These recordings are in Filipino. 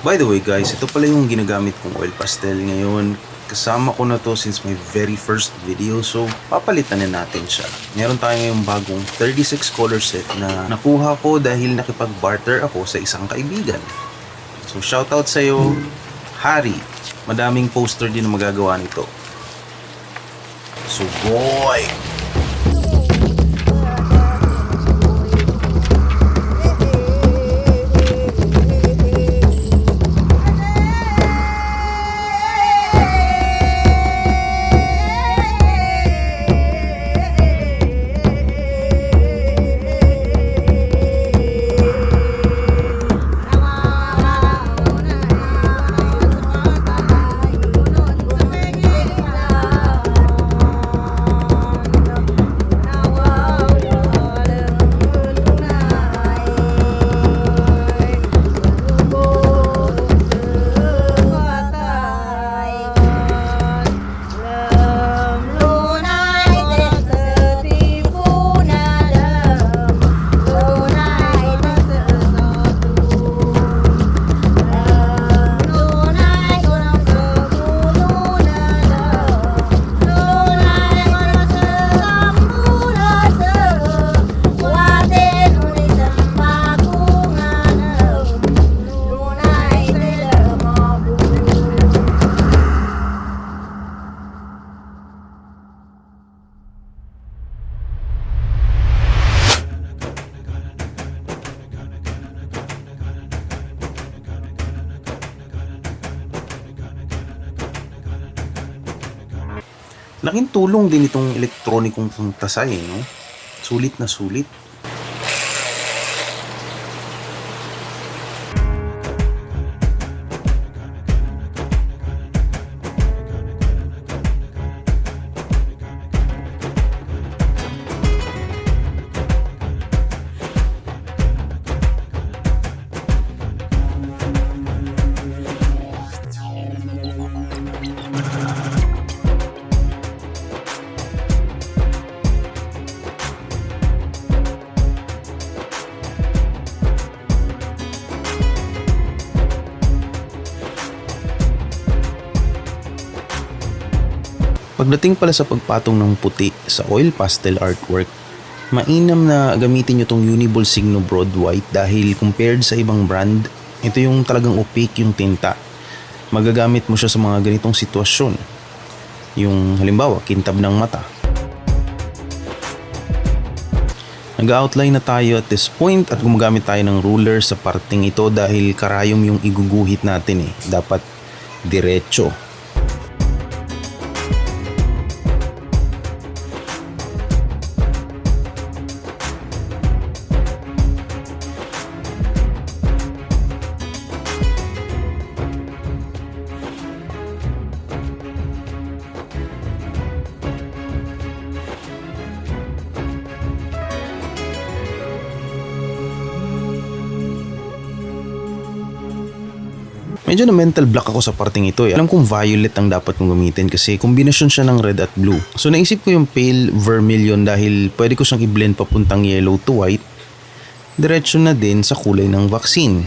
By the way guys, ito pala yung ginagamit kong oil pastel ngayon. Kasama ko na to since my very first video, so papalitan na natin siya. Meron tayo ngayong bagong 36 color set na nakuha ko dahil nakipag-barter ako sa isang kaibigan. So shoutout sa'yo, Hari. Madaming poster din na magagawa nito. So boy! Laking tulong din itong elektronikong tasay, no? Sulit na sulit. Pagdating pala sa pagpatong ng puti sa oil pastel artwork, mainam na gamitin nyo tong Uniball Signo Broad White dahil compared sa ibang brand, ito yung talagang opaque yung tinta. Magagamit mo siya sa mga ganitong sitwasyon. Yung halimbawa, kintab ng mata. Nag-outline na tayo at this point at gumagamit tayo ng ruler sa parting ito dahil karayom yung iguguhit natin Dapat diretso. Medyo na mental block ako sa parting ito Alam kong violet ang dapat kong gamitin kasi kombinasyon siya ng red at blue. So naisip ko yung pale vermilion dahil pwede ko siyang i-blend papuntang yellow to white. Diretso na din sa kulay ng vaccine.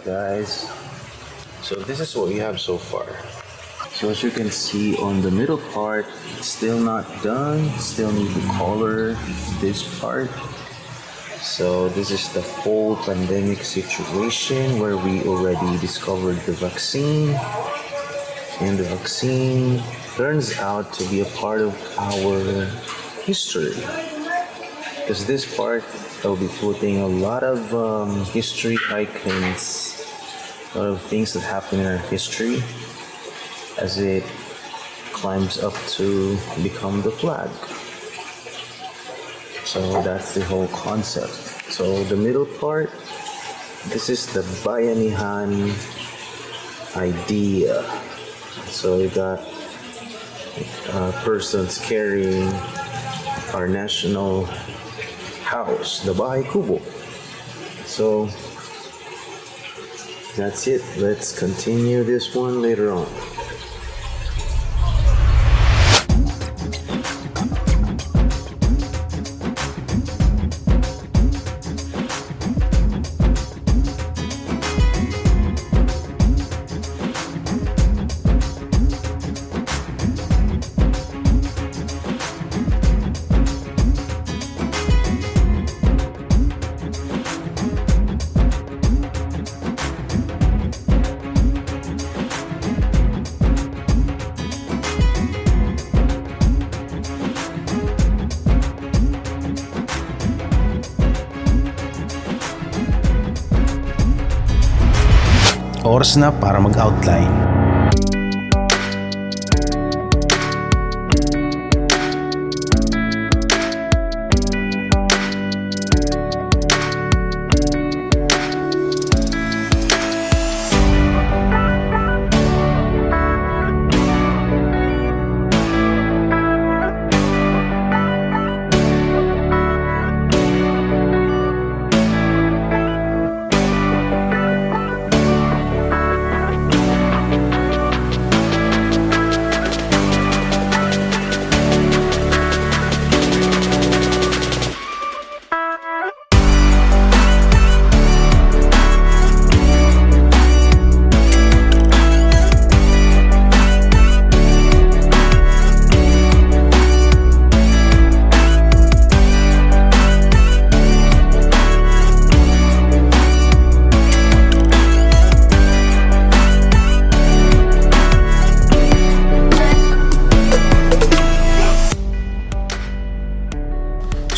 Guys, so this is what we have so far. So as you can see on the middle part, it's still not done. Still need to color this part. So this is the whole pandemic situation where we already discovered the vaccine, and the vaccine turns out to be a part of our history, because this part I'll be putting a lot of history icons, a lot of things that happen in our history as it climbs up to become the flag. So that's the whole concept. So the middle part, this is the Bayanihan idea. So we got persons carrying our national house, the Bahay Kubo. So that's it. Let's continue this one later on. Oras na para mag-outline.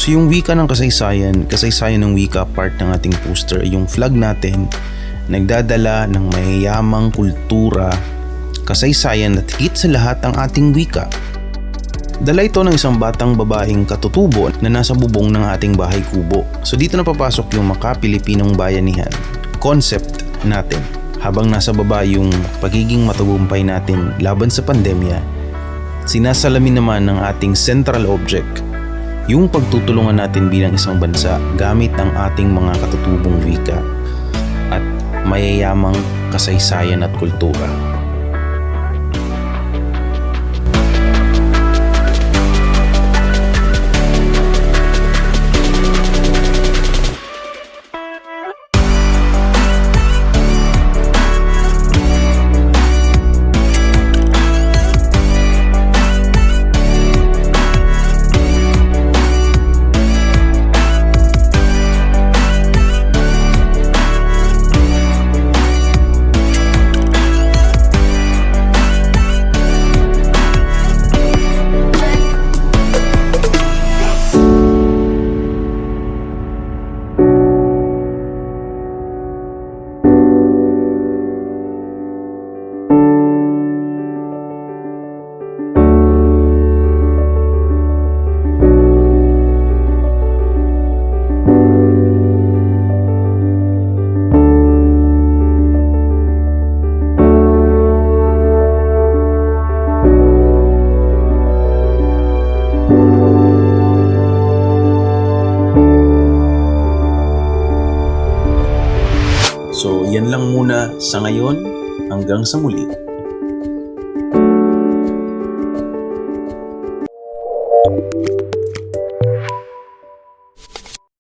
So yung wika ng kasaysayan, kasaysayan ng wika, part ng ating poster, yung flag natin, nagdadala ng mayayamang kultura, kasaysayan at higit sa lahat ang ating wika. Dala ito ng isang batang babaeng katutubo na nasa bubong ng ating bahay kubo. So dito na papasok yung Maka-Filipinong bayanihan, concept natin. Habang nasa baba yung pagiging matagumpay natin laban sa pandemya, sinasalamin naman ng ating central object, yung pagtutulungan natin bilang isang bansa gamit ang ating mga katutubong wika at mayayamang kasaysayan at kultura. So yan lang muna sa ngayon, hanggang sa muli.